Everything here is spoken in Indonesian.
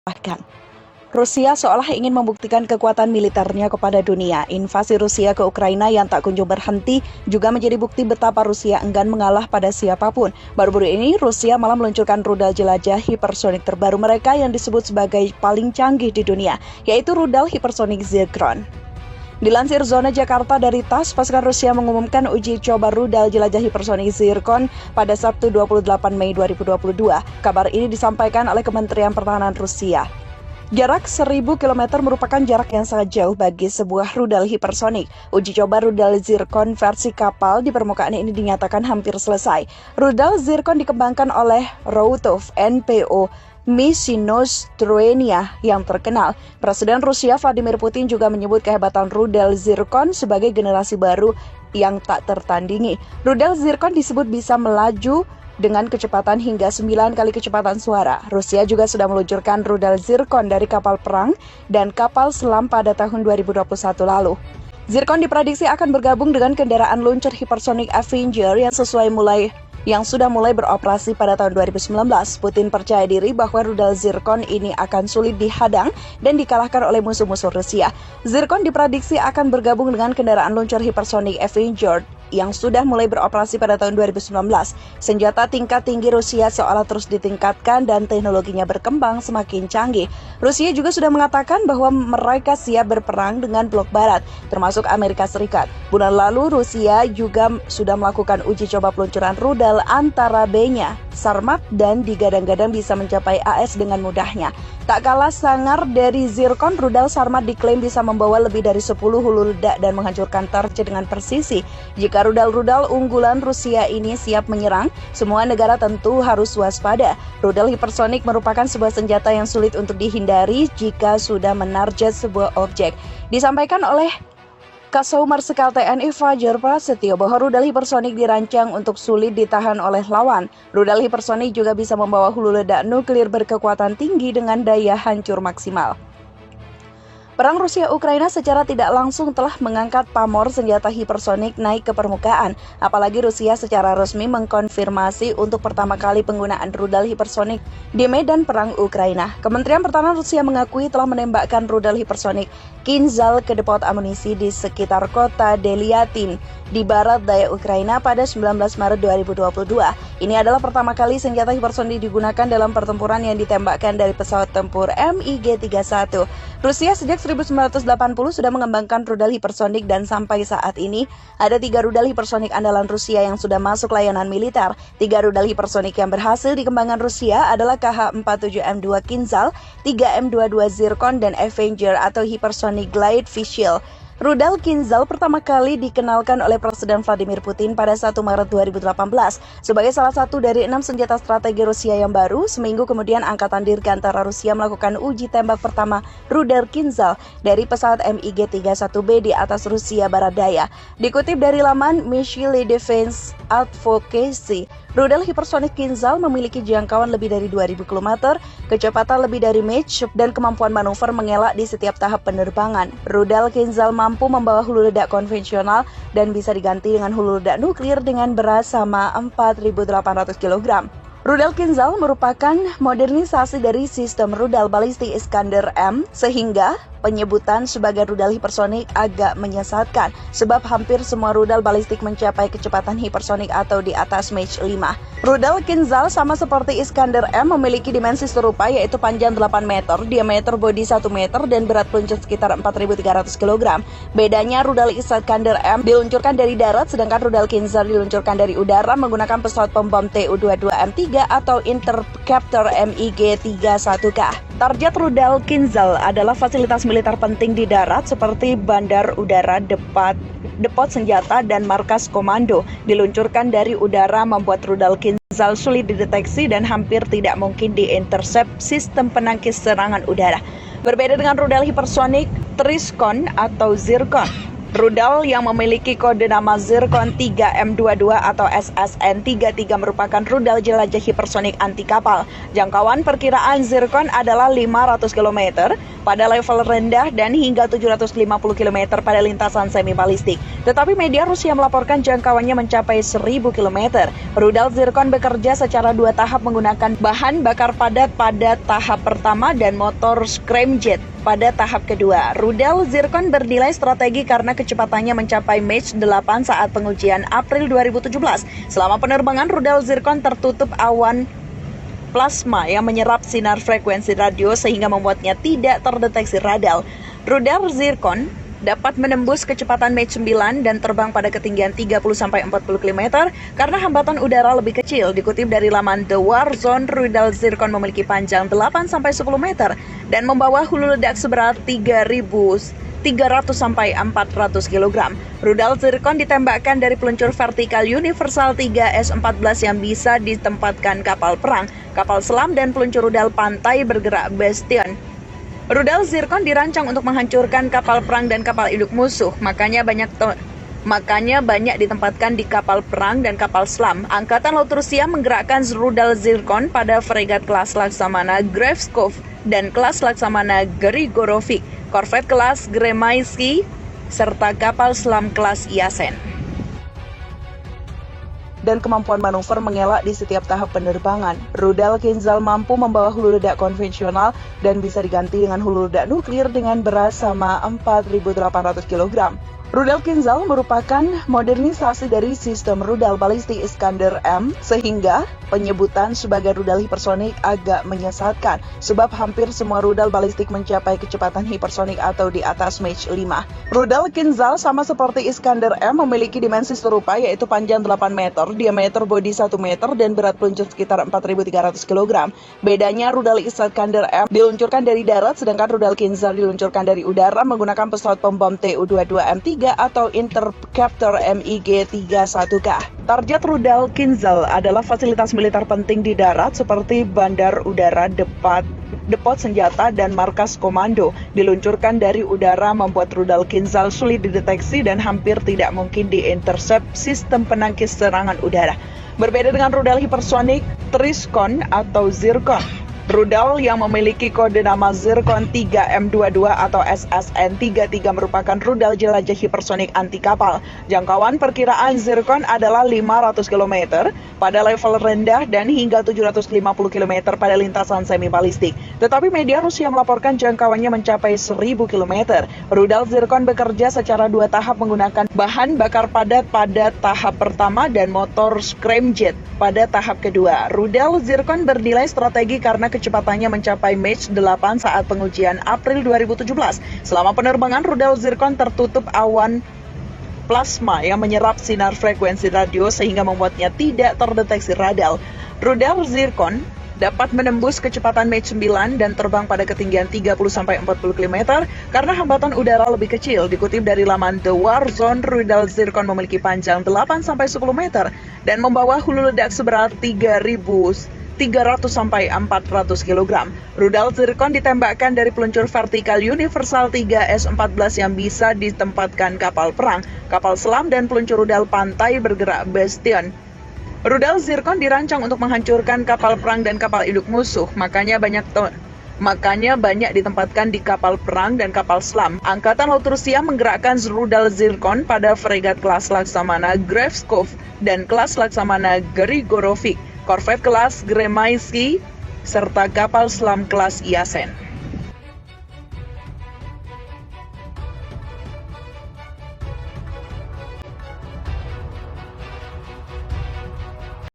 Bahkan, Rusia seolah ingin membuktikan kekuatan militernya kepada dunia. Invasi Rusia ke Ukraina yang tak kunjung berhenti juga menjadi bukti betapa Rusia enggan mengalah pada siapapun. Baru-baru ini, Rusia malah meluncurkan rudal jelajah hipersonik terbaru mereka yang disebut sebagai paling canggih di dunia, yaitu rudal hipersonik Zircon. Dilansir Zona Jakarta dari TASS, pasukan Rusia mengumumkan uji coba rudal jelajah hipersonik Zircon pada Sabtu 28 Mei 2022. Kabar ini disampaikan oleh Kementerian Pertahanan Rusia. Jarak 1000 km merupakan jarak yang sangat jauh bagi sebuah rudal hipersonik. Uji coba rudal Zircon versi kapal di permukaan ini dinyatakan hampir selesai. Rudal Zircon dikembangkan oleh Routov NPO Misinostroniya yang terkenal. Presiden Rusia Vladimir Putin juga menyebut kehebatan rudal Zircon sebagai generasi baru yang tak tertandingi. Rudal Zircon disebut bisa melaju dengan kecepatan hingga 9 kali kecepatan suara. Rusia juga sudah meluncurkan rudal Zircon dari kapal perang dan kapal selam pada tahun 2021 lalu. Zircon diprediksi akan bergabung dengan kendaraan luncur hipersonik Avenger yang sudah mulai beroperasi pada tahun 2019. Putin percaya diri bahwa rudal Zircon ini akan sulit dihadang dan dikalahkan oleh musuh-musuh Rusia. Zircon diprediksi akan bergabung dengan kendaraan luncur hipersonik Avenger yang sudah mulai beroperasi pada tahun 2019. Senjata tingkat tinggi Rusia seolah terus ditingkatkan dan teknologinya berkembang semakin canggih. Rusia juga sudah mengatakan bahwa mereka siap berperang dengan blok barat, termasuk Amerika Serikat. Bulan lalu, Rusia juga sudah melakukan uji coba peluncuran rudal antara B-nya, Sarmat, dan digadang-gadang bisa mencapai AS dengan mudahnya. Tak kalah sangar dari Zircon, rudal Sarmat diklaim bisa membawa lebih dari 10 hulu ledak dan menghancurkan target dengan presisi. Jika rudal-rudal unggulan Rusia ini siap menyerang, semua negara tentu harus waspada. Rudal hipersonik merupakan sebuah senjata yang sulit untuk dihindari jika sudah menarget sebuah objek. Disampaikan oleh Kasau Marsikal TNI Fajar Prasetyo bahwa rudal hipersonik dirancang untuk sulit ditahan oleh lawan. Rudal hipersonik juga bisa membawa hulu ledak nuklir berkekuatan tinggi dengan daya hancur maksimal. Perang Rusia-Ukraina secara tidak langsung telah mengangkat pamor senjata hipersonik naik ke permukaan. Apalagi Rusia secara resmi mengkonfirmasi untuk pertama kali penggunaan rudal hipersonik di medan perang Ukraina. Kementerian Pertahanan Rusia mengakui telah menembakkan rudal hipersonik Kinzhal ke depot amunisi di sekitar kota Deliatin di barat daya Ukraina pada 19 Maret 2022. Ini adalah pertama kali senjata hipersonik digunakan dalam pertempuran yang ditembakkan dari pesawat tempur MiG-31. Rusia sejak 1980 sudah mengembangkan rudal hipersonik dan sampai saat ini ada 3 rudal hipersonik andalan Rusia yang sudah masuk layanan militer. 3 rudal hipersonik yang berhasil dikembangkan Rusia adalah KH-47M2 Kinzhal, 3M22 Zircon, dan Avenger atau Hypersonic Glide Fischl. Rudal Kinzhal pertama kali dikenalkan oleh Presiden Vladimir Putin pada 1 Maret 2018 sebagai salah satu dari 6 senjata strategi Rusia yang baru. Seminggu kemudian Angkatan Dirgantara Rusia melakukan uji tembak pertama rudal Kinzhal dari pesawat MiG-31B di atas Rusia Barat Daya. Dikutip dari laman Missile Defense Advocacy, rudal hipersonik Kinzhal memiliki jangkauan lebih dari 2000 km, kecepatan lebih dari Mach, dan kemampuan manuver mengelak di setiap tahap penerbangan. Rudal Kinzhal mampu membawa hulu ledak konvensional dan bisa diganti dengan hulu ledak nuklir dengan berat sama 4.800 kg. Rudal Kinzhal merupakan modernisasi dari sistem rudal balistik Iskander-M, sehingga penyebutan sebagai rudal hipersonik agak menyesatkan, sebab hampir semua rudal balistik mencapai kecepatan hipersonik atau di atas Mach 5. Rudal Kinzhal sama seperti Iskander-M memiliki dimensi serupa, yaitu panjang 8 meter, diameter bodi 1 meter, dan berat peluncur sekitar 4.300 kg. Bedanya, rudal Iskander-M diluncurkan dari darat, sedangkan rudal Kinzhal diluncurkan dari udara menggunakan pesawat pembom Tu-22M3 atau Interceptor MiG-31K. Target rudal Kinzhal adalah fasilitas militer penting di darat seperti bandar udara, depot senjata, dan markas komando. Diluncurkan dari udara membuat rudal Kinzhal sulit dideteksi dan hampir tidak mungkin diintersep sistem penangkis serangan udara. Berbeda dengan rudal hipersonik Triskon atau Zircon, Rudal yang memiliki kode nama Zircon 3M22 atau SSN-33 merupakan rudal jelajah hipersonik anti kapal. Jangkauan perkiraan Zircon adalah 500 km pada level rendah dan hingga 750 km pada lintasan semi balistik. Tetapi media Rusia melaporkan jangkauannya mencapai 1000 km. Rudal Zircon bekerja secara dua tahap menggunakan bahan bakar padat pada tahap pertama dan motor scramjet pada tahap kedua. Rudal Zircon bernilai strategi karena kecepatannya mencapai Mach 8 saat pengujian April 2017. Selama penerbangan, rudal Zircon tertutup awan plasma yang menyerap sinar frekuensi radio sehingga membuatnya tidak terdeteksi radar. Rudal Zircon dapat menembus kecepatan Mach 9 dan terbang pada ketinggian 30-40 km karena hambatan udara lebih kecil. Dikutip dari laman The War Zone, rudal Zircon memiliki panjang 8-10 meter dan membawa hulu ledak seberat 3.300-400 kg. Rudal Zircon ditembakkan dari peluncur vertikal universal 3S-14 yang bisa ditempatkan kapal perang, kapal selam, dan peluncur rudal pantai bergerak Bastion. Rudal Zircon dirancang untuk menghancurkan kapal perang dan kapal induk musuh, makanya banyak ditempatkan di kapal perang dan kapal selam. Angkatan Laut Rusia menggerakkan rudal Zircon pada fregat kelas Laksamana Grevskov dan kelas Laksamana Grigorovic, korvet kelas Gremaisky, serta kapal selam kelas Yasen. Dan kemampuan manuver mengelak di setiap tahap penerbangan. Rudal Kinzhal mampu membawa hulu ledak konvensional dan bisa diganti dengan hulu ledak nuklir dengan berat sama 4.800 kg. Rudal Kinzhal merupakan modernisasi dari sistem rudal balistik Iskander M, sehingga penyebutan sebagai rudal hipersonik agak menyesatkan, sebab hampir semua rudal balistik mencapai kecepatan hipersonik atau di atas Mach 5. Rudal Kinzhal sama seperti Iskander M memiliki dimensi serupa, yaitu panjang 8 meter, diameter bodi 1 meter, dan berat peluncur sekitar 4.300 kg. Bedanya, rudal Iskander M diluncurkan dari darat, sedangkan rudal Kinzhal diluncurkan dari udara menggunakan pesawat pembom Tu-22M3 atau Interceptor MiG-31K. Target rudal Kinzhal adalah fasilitas militer penting di darat seperti bandar udara, depot senjata, dan markas komando. Diluncurkan dari udara membuat rudal Kinzhal sulit dideteksi dan hampir tidak mungkin diintersep sistem penangkis serangan udara. Berbeda dengan rudal hipersonik Triskon atau Zircon, rudal yang memiliki kode nama Zircon 3M22 atau SSN-33 merupakan rudal jelajah hipersonik anti kapal. Jangkauan perkiraan Zircon adalah 500 km pada level rendah dan hingga 750 km pada lintasan semi balistik. Tetapi media Rusia melaporkan jangkauannya mencapai 1000 km. Rudal Zircon bekerja secara dua tahap menggunakan bahan bakar padat pada tahap pertama dan motor scramjet pada tahap kedua. Rudal Zircon bernilai strategi karena kecepatannya mencapai Mach 8 saat pengujian April 2017. Selama penerbangan, rudal Zircon tertutup awan plasma yang menyerap sinar frekuensi radio sehingga membuatnya tidak terdeteksi radar. Rudal Zircon dapat menembus kecepatan Mach 9 dan terbang pada ketinggian 30-40 km karena hambatan udara lebih kecil. Dikutip dari laman The War Zone, rudal Zircon memiliki panjang 8-10 meter dan membawa hulu ledak seberat 3.300-400 kg. Rudal Zircon ditembakkan dari peluncur vertikal universal 3S-14 yang bisa ditempatkan kapal perang, kapal selam, dan peluncur rudal pantai bergerak Bastion. Rudal Zircon dirancang untuk menghancurkan kapal perang dan kapal induk musuh, makanya banyak ditempatkan di kapal perang dan kapal selam. Angkatan Laut Rusia menggerakkan rudal Zircon pada fregat kelas Laksamana Grevskov dan kelas Laksamana Grigorovic, korvet kelas Gremaisky, serta kapal selam kelas Yasen.